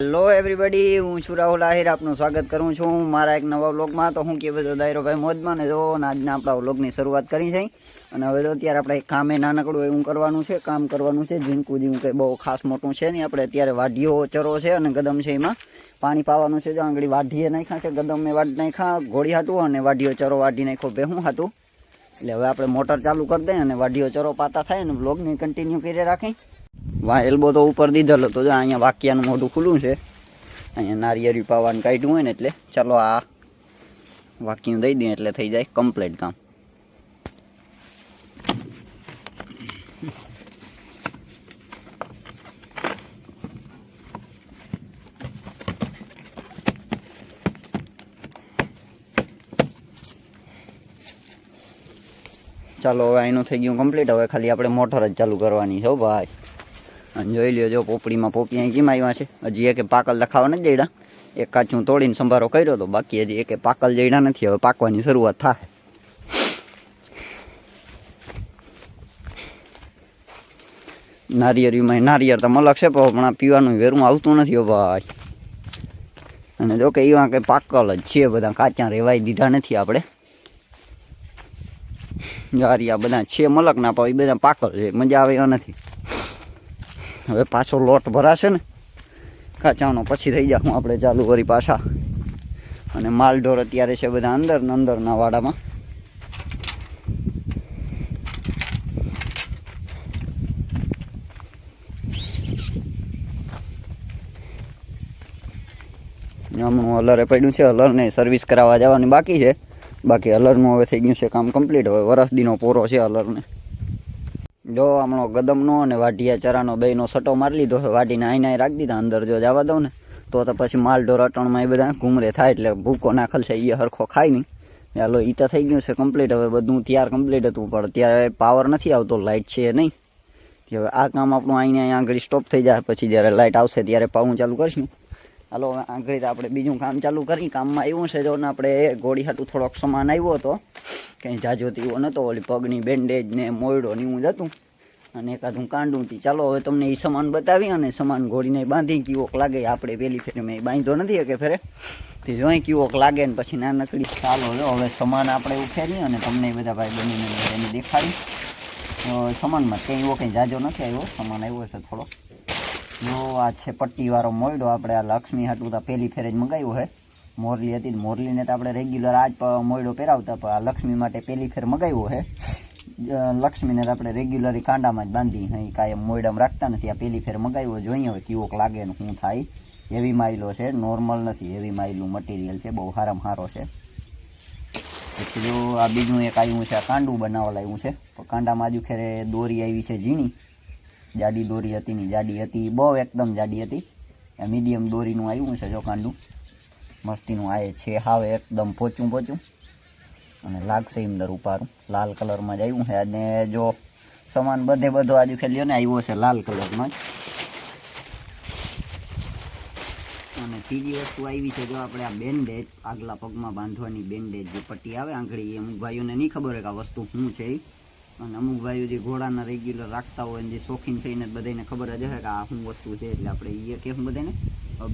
Hello everybody, હું છું રાહુલ આહિર. આપનું સ્વાગત કરું છું મારા એક નવા વ્લોગમાં. તો હું કે બધો દાયરો ભાઈ મોજમાં ને જો આજના આપણા વ્લોગની શરૂઆત કરી છે. અને હવે તો અત્યારે આપણે કામે નાનકડું એવું કરવાનું છે, કામ કરવાનું છે. ઝીણકું જેવું કંઈ બહુ ખાસ મોટું છે નહીં. આપણે અત્યારે વાઢીઓ ચરો છે અને ગદમ છે, એમાં પાણી પાવાનું છે. જો આંગળી વાઢીએ નાખ્યા છે, ગદમે વાઢી નાખ્યા ઘોડી હાટું અને વાઢીઓ ચરો વાઢી નાખ્યો ભેહું હાટું. એટલે હવે આપણે મોટર ચાલુ કરી દઈએ અને વાઢીઓ ચરો પાતા થાય ને વ્લોગને કન્ટિન્યુ કરી રાખી. વાહ એલ્બો તો ઉપર દીધેલો તો જો અહીંયા વાક્યાનું મોઢું ખુલ્લું છે. અહીંયા નારિયેરી પાવાનું કાઢ્યું હોય ને એટલે ચાલો આ વાક્યું દઈ દઈએ એટલે થઈ જાય કમ્પ્લીટ કામ. ચાલો હવે અહીંનું થઈ ગયું કમ્પ્લીટ. હવે ખાલી આપણે મોટર જ ચાલુ કરવાની છે ભાઈ. અને જોઈ લ્યો જો પોપડીમાં પોપી અહીં કેમ આવ્યા છે. હજી એક પાકલ લખાવા નથી જઈડા. એક કાચું તોડીને સંભારો કર્યો તો બાકી હજી એક પાકલ જઈડા નથી. હવે પાકવાની શરૂઆત થાય. નારિયેળીમાં નારિયેળ તો મલક છે પણ પીવાનું વેરું આવતું નથી ભાઈ. અને જો કે એવા કંઈ પાકલ જ છે, બધા કાચા રેવાઈ દીધા નથી આપણે. જારી આ બધા છે મલક ના પાવ, એ બધા પાકલ છે, મજા આવે એવા નથી. હવે પાછો લોટ ભરાશે ને કાચાનો પછી થઈ જાય હું આપણે ચાલુ કરી પાછા. અને માલઢોર અત્યારે છે બધા અંદરના વાડામાં. હમણાં હલરે પડ્યું છે, હલરને સર્વિસ કરાવવા જવાની બાકી છે. બાકી હલરનું હવે થઈ ગયું છે કામ કમ્પ્લીટ. હવે વરસદીનો પોરો છે હલરને. જો હમણો ગદમનો અને વાઢિયા ચરાનો બેયનો સટો મારી લીધો. વાઢીને આઈને રાખી દીધા. અંદર જો જવા દઉં ને તો પછી માલઢોર અટણમાં એ બધા ઘૂમરે થાય એટલે ભૂકો નાખલ છે એ હરખો ખાય નહીં. ચાલો એ તો થઈ ગયું છે કમ્પ્લીટ. હવે બધું તૈયાર કમ્પ્લીટ હતું પણ ત્યારે પાવર નથી આવતો, લાઇટ છે નહીં. હવે આ કામ આપણું અહીંયા આગળ સ્ટોપ થઈ જાય. પછી જ્યારે લાઇટ આવશે ત્યારે પાવું ચાલુ કરીશું. હાલો હવે આગળ આપણે બીજું કામ ચાલુ કરી. કામમાં એવું છે જો ને આપણે ઘોડી હાટું થોડોક સામાન આવ્યો હતો, કંઈ જાજો તેવો નહોતો. ઓલી પગની બેન્ડેજ ને મોયડો ને એવું જ હતું અને એકાદું કાંડું હતી. ચાલો હવે તમને એ સામાન બતાવી અને સામાન ઘોડીને બાંધી કીવોક લાગે. આપણે પહેલી ફેરે મેં બાંધ્યો નથી કે ફેરે તે જોઈ કીવોક લાગે ને પછી નાનકડી. ચાલો જો હવે સામાન આપણે ઉઠેરી અને તમને બધા ભાઈ બનીને એને દેખાડી. સામાનમાં કંઈ એવો કંઈ જાજો નથી આવ્યો, સામાન આવ્યો છે થોડો. જો આ છે પટ્ટીવાળો મોયડો. આપણે આ લક્ષ્મી હાટું તો પહેલી ફેરે જ મંગાવ્યું છે. મોરલી હતી, મોરલીને તો આપણે રેગ્યુલર આજ મોયડો પહેરાવતા, પણ આ લક્ષ્મી માટે પહેલી ફેર મંગાવ્યો છે. લક્ષ્મીને તો આપણે રેગ્યુલરી કાંડામાં જ બાંધી, અહીં કાયમ મોયડામાં રાખતા નથી. આ પહેલી ફેર મંગાવ્યો. જોઈએ હવે કેવોક લાગે ને શું થાય. હેવી માઇલો છે, નોર્મલ નથી, હેવી માઇલનું મટીરિયલ છે, બહુ સારામાં સારો છે. પછી જો આ બીજું એક આવ્યું છે, આ કાંડું બનાવવા લાવ્યું છે. તો કાંડામાં આજુ ખેરે દોરી આવી છે ઝીણી. જાડી દોરી હતી ની જાડી હતી, બહુ એકદમ જાડી હતી. મીડિયમ દોરીનું આવ્યું છે જો કાંડું મસ્તીનું. આ છે હાવ એકદમ પોચું અને લાગશે અંદર ઉપારું. લાલ કલરમાં જ આવ્યું છે. અને જો સામાન બધો આજુ ખેલ્યો ને આવ્યો છે લાલ કલરમાં જ. અને ત્રીજી વસ્તુ આવી છે જો આપણે આ બેન્ડેજ, આગલા પગમાં બાંધવાની બેન્ડેજ જે પટ્ટી આવે આંગળી. અમુક ભાઈઓને નહીં ખબર હોય કે આ વસ્તુ શું છે. અને અમુક ભાઈઓ જે ઘોડાના રેગ્યુલર રાખતા હોય ને જે શોખીન છે એને બધાને ખબર જ હશે કે આ શું વસ્તુ છે. એટલે આપણે એ કહેવું બધાને.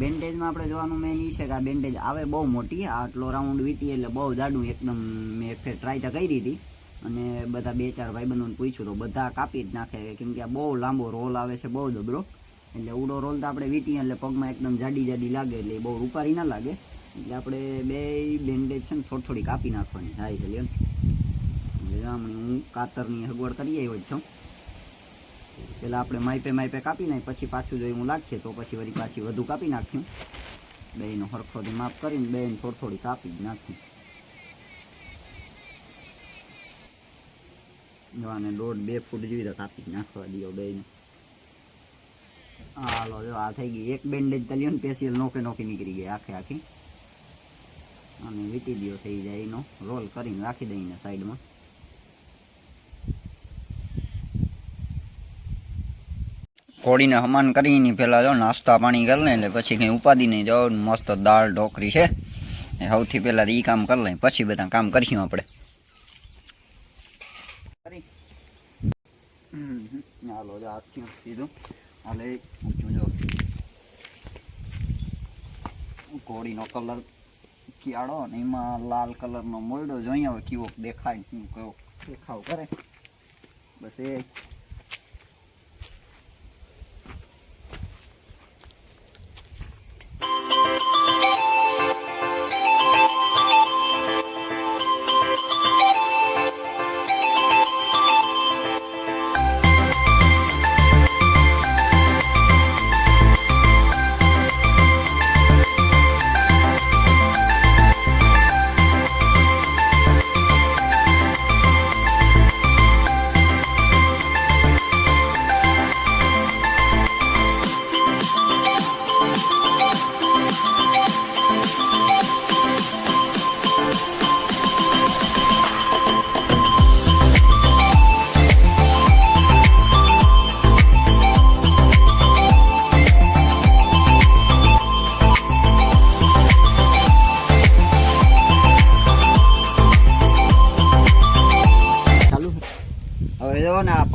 બેન્ડેજમાં આપણે જોવાનું મેન એ છે કે આ બેન્ડેજ આવે બહુ મોટી, આટલો રાઉન્ડ વીટી એટલે બહુ જાડું એકદમ. મેં એક ફેર ટ્રાય તો કરી હતી અને બધા 2-4 ભાઈબંધોને પૂછ્યું તો બધા કાપી જ નાખે, કેમ કે આ બહુ લાંબો રોલ આવે છે, બહુ જબરો. એટલે ઉડો રોલ તો આપણે વીટીએ એટલે પગમાં એકદમ જાડી લાગે, એટલે બહુ રૂપારી ના લાગે. એટલે આપણે બે બેન્ડેજ છે ને થોડી કાપી નાખવાની થાય છે. એટલે હું કાતરની સગવડ કરી આવ્યો જ છું. પેલા આપણે માપે કાપી નાખી, પછી પાછું જો હું લાગશે તો પછી વળી પાછી વધુ કાપી નાખ્યું. બેયનો સરખોથી માપ કરીને બેયને થોડી કાપી જ નાખ્યું. અને 1.5-2 ફૂટ જેવી તો કાપી જ નાખવા દો બેયને. હાલો જો આ થઈ ગઈ એક બેન્ડેજ તલ્યો ને પેશિયલ નોકી નીકળી ગઈ આખી. અને વીટી દો થઈ જાય એનો રોલ કરીને રાખી દઈને સાઈડમાં. ઘોડીને હમાન કરીને પહેલાં જો નાસ્તા પાણી કરી લે એટલે પછી કંઈ ઉપાધિ નહીં. જાઓ મસ્ત દાળ ઢોકરી છે, સૌથી પહેલાં એ કામ કરી લે પછી બધા કામ કરીશું આપણે. હાલો જો હાથથી સીધું હાલે ઊંચું જો ઘોડીનો કલર કિયાળો અને એમાં લાલ કલરનો મોયડો જોઈએ હવે કેવો દેખાય શું કેવો દેખાવ કરે બસ એ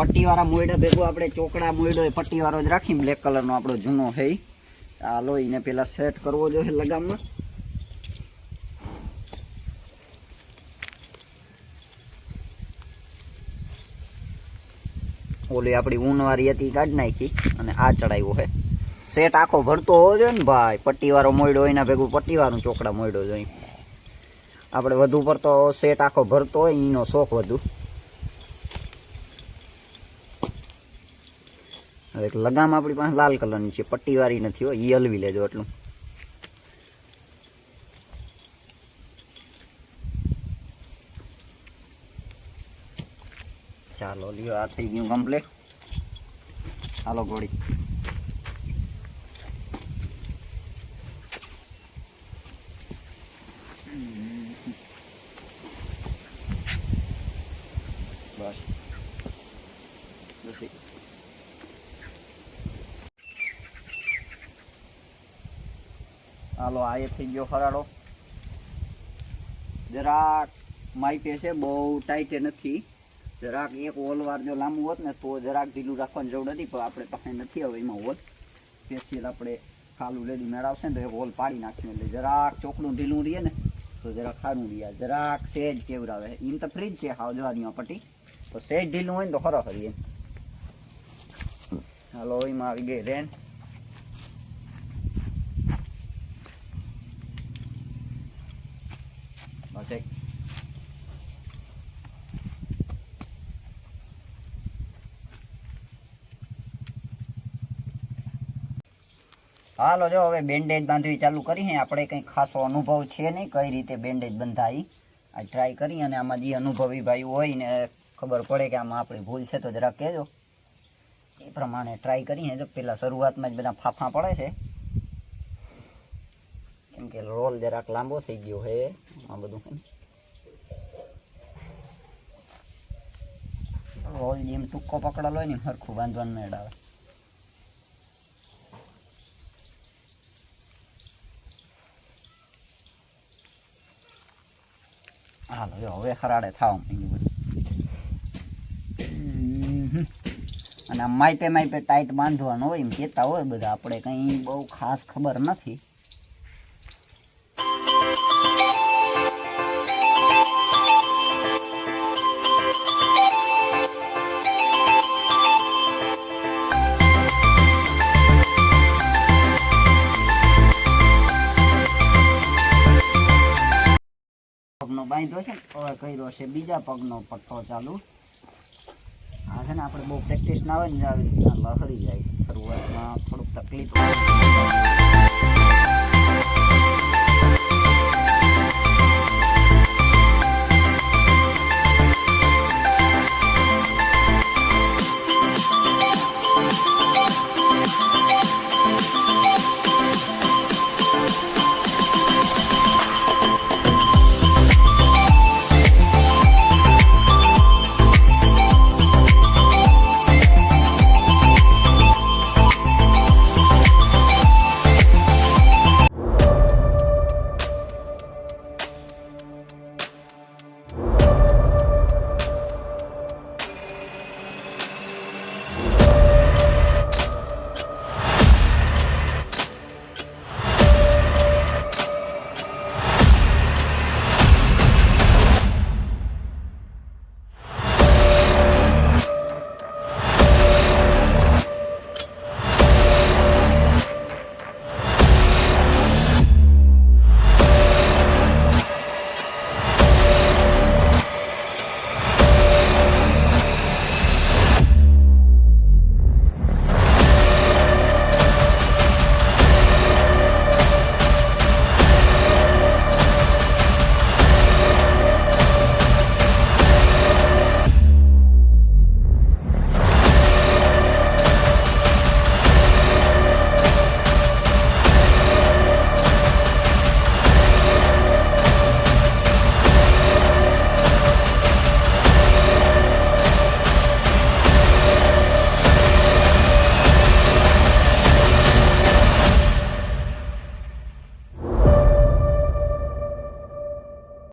પટ્ટીવાળા મોયડા ભેગું આપણે ચોકડા મોયડો એ પટ્ટીવાળો જ રાખી બ્લેક કલરનો આપણો જૂનો છે આ લોહીને પેલા સેટ કરવો જોઈએ લગામમાં ઓલી આપણી ઊનવાળી હતી કાઢી નાખી અને આ ચડાવ્યો છે સેટ આખો ભરતો હોવો જોઈએ ને ભાઈ પટ્ટીવાળો મોયડો એના ભેગું પટ્ટીવાળું ચોકડા મોયડો જોઈએ આપણે વધુ પડતો સેટ આખો ભરતો હોય એનો શોખ વધુ એક લગામ આપણી પાસે લાલ કલરની છે પટ્ટીવાળી નથી હોય એ હલવી લેજો એટલું ચાલો લ્યો આ થઈ ગયું કમ્પ્લીટ ચાલો ઘોડી બસ હાલો આ થઈ ગયો ફરાડો જરાક માઇપે છે બહુ ટાઈટ નથી જરાક એક હોલવાર જો લાંબુ હોત ને તો જરાક ઢીલું રાખવાની જરૂર નથી પણ આપણે પાસે નથી હવે એમાં હોલ સ્પેશિયલ આપણે ખાલું લેડી મેળવશે ને તો એક હોલ પાડી નાખ્યું એટલે જરાક ચોકડું ઢીલું રહીએ ને તો જરાક સારું રહીએ જરાક સેજ કેવડાવે એમ તો ફ્રીજ છે હાવ જવાની પટ્ટી તો સેજ ઢીલું હોય ને તો ખરો ખરી એમ હાલો એમાં આવી ગઈ રેન બસ હાલો જો હવે બેન્ડેજ બાંધવી ચાલુ કરી આપણે કંઈ ખાસો અનુભવ છે નહીં કઈ રીતે બેન્ડેજ બંધાય આ ટ્રાય કરી અને આમાં જે અનુભવી ભાઈ હોય ને ખબર પડે કે આમાં આપણી ભૂલ છે તો જરાક કહેજો એ પ્રમાણે ટ્રાય કરીએ તો પહેલાં શરૂઆતમાં જ બધા ફાફા પડે છે કેમ કે રોલ જરાક લાંબો થઈ ગયો છે આ બધું રોલ જેમ ટૂંકો પકડેલો હોય ને સરખું બાંધવાનું મેળ આવે હાલો જો હવે ખરાડે થાવ અને માઇપે માઇપે ટાઈટ બાંધવાનું હોય એમ કહેતા હોય બધા આપણે કંઈ બહુ ખાસ ખબર નથી પગનો બાંધ્યો છે હવે કર્યો છે બીજા પગનો પટ્ટો ચાલુ આ છે ને આપણે બહુ પ્રેક્ટિસ ના હોય ને આવી રીતના લહરી જાય શરૂઆતમાં થોડુંક તકલીફ